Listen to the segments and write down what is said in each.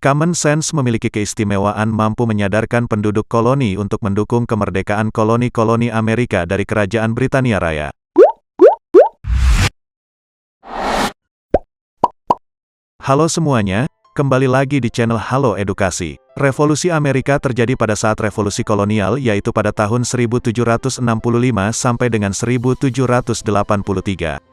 Common Sense memiliki keistimewaan mampu menyadarkan penduduk koloni untuk mendukung kemerdekaan koloni-koloni Amerika dari Kerajaan Britania Raya. Halo semuanya, kembali lagi di channel Halo Edukasi. Revolusi Amerika terjadi pada saat revolusi kolonial, yaitu pada tahun 1765 sampai dengan 1783.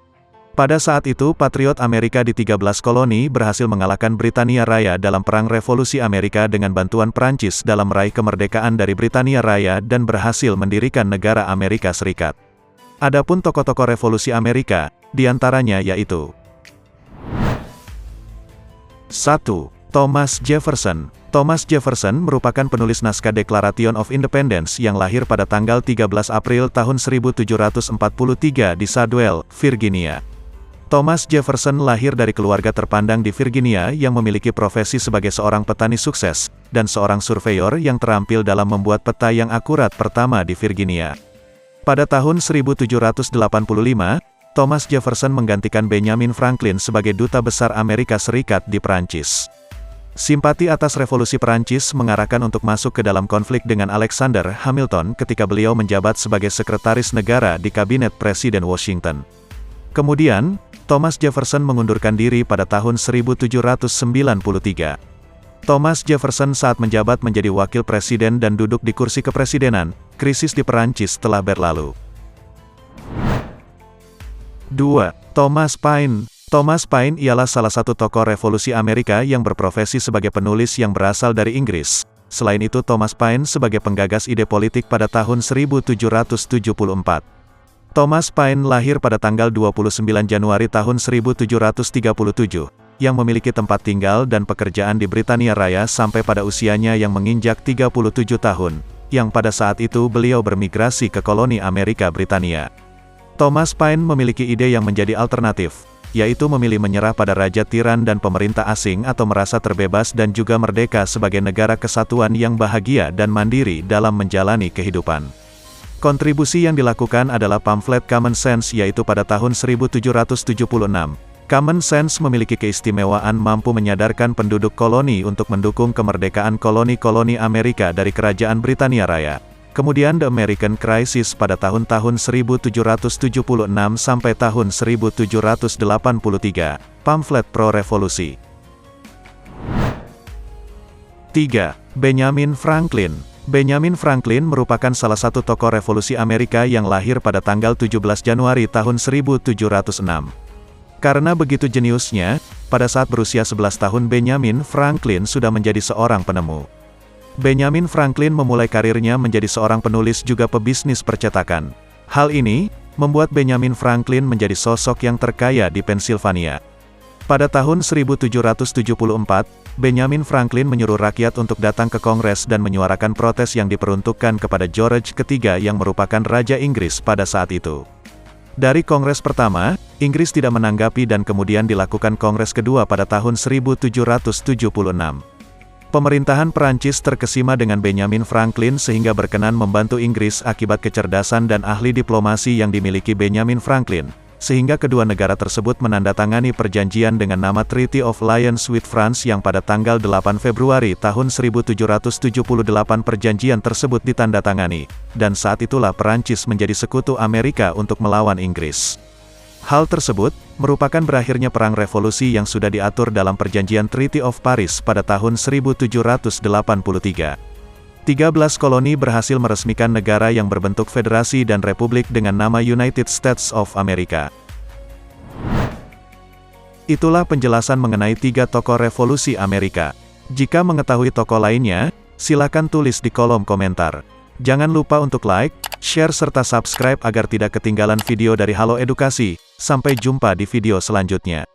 Pada saat itu, patriot Amerika di 13 koloni berhasil mengalahkan Britania Raya dalam Perang Revolusi Amerika dengan bantuan Prancis dalam meraih kemerdekaan dari Britania Raya dan berhasil mendirikan negara Amerika Serikat. Adapun tokoh-tokoh revolusi Amerika, diantaranya yaitu 1. Thomas Jefferson. Thomas Jefferson merupakan penulis naskah Declaration of Independence yang lahir pada tanggal 13 April tahun 1743 di Sadwell, Virginia. Thomas Jefferson lahir dari keluarga terpandang di Virginia yang memiliki profesi sebagai seorang petani sukses, dan seorang surveyor yang terampil dalam membuat peta yang akurat pertama di Virginia. Pada tahun 1785, Thomas Jefferson menggantikan Benjamin Franklin sebagai Duta Besar Amerika Serikat di Prancis. Simpati atas revolusi Prancis mengarahkan untuk masuk ke dalam konflik dengan Alexander Hamilton ketika beliau menjabat sebagai sekretaris negara di Kabinet Presiden Washington. Kemudian, Thomas Jefferson mengundurkan diri pada tahun 1793. Thomas Jefferson saat menjabat menjadi wakil presiden dan duduk di kursi kepresidenan, krisis di Perancis telah berlalu. 2. Thomas Paine. Thomas Paine ialah salah satu tokoh revolusi Amerika yang berprofesi sebagai penulis yang berasal dari Inggris. Selain itu, Thomas Paine sebagai penggagas ide politik pada tahun 1774. Thomas Paine lahir pada tanggal 29 Januari tahun 1737, yang memiliki tempat tinggal dan pekerjaan di Britania Raya sampai pada usianya yang menginjak 37 tahun, yang pada saat itu beliau bermigrasi ke koloni Amerika Britania. Thomas Paine memiliki ide yang menjadi alternatif, yaitu memilih menyerah pada raja tiran dan pemerintah asing atau merasa terbebas dan juga merdeka sebagai negara kesatuan yang bahagia dan mandiri dalam menjalani kehidupan. Kontribusi yang dilakukan adalah pamflet Common Sense yaitu pada tahun 1776. Common Sense memiliki keistimewaan mampu menyadarkan penduduk koloni untuk mendukung kemerdekaan koloni-koloni Amerika dari Kerajaan Britania Raya. Kemudian The American Crisis pada tahun-tahun 1776 sampai tahun 1783, pamflet pro-revolusi. 3. Benjamin Franklin. Benjamin Franklin merupakan salah satu tokoh revolusi Amerika yang lahir pada tanggal 17 Januari tahun 1706. Karena begitu jeniusnya, pada saat berusia 11 tahun Benjamin Franklin sudah menjadi seorang penemu. Benjamin Franklin memulai karirnya menjadi seorang penulis juga pebisnis percetakan. Hal ini membuat Benjamin Franklin menjadi sosok yang terkaya di Pennsylvania. Pada tahun 1774, Benjamin Franklin menyuruh rakyat untuk datang ke Kongres dan menyuarakan protes yang diperuntukkan kepada George III yang merupakan Raja Inggris pada saat itu. Dari Kongres pertama, Inggris tidak menanggapi dan kemudian dilakukan Kongres kedua pada tahun 1776. Pemerintahan Perancis terkesima dengan Benjamin Franklin sehingga berkenan membantu Inggris akibat kecerdasan dan ahli diplomasi yang dimiliki Benjamin Franklin, sehingga kedua negara tersebut menandatangani perjanjian dengan nama Treaty of Alliance with France yang pada tanggal 8 Februari tahun 1778 perjanjian tersebut ditandatangani, dan saat itulah Perancis menjadi sekutu Amerika untuk melawan Inggris. Hal tersebut merupakan berakhirnya Perang Revolusi yang sudah diatur dalam perjanjian Treaty of Paris pada tahun 1783. 13 koloni berhasil meresmikan negara yang berbentuk federasi dan republik dengan nama United States of America. Itulah penjelasan mengenai 3 tokoh revolusi Amerika. Jika mengetahui tokoh lainnya, silakan tulis di kolom komentar. Jangan lupa untuk like, share serta subscribe agar tidak ketinggalan video dari Halo Edukasi. Sampai jumpa di video selanjutnya.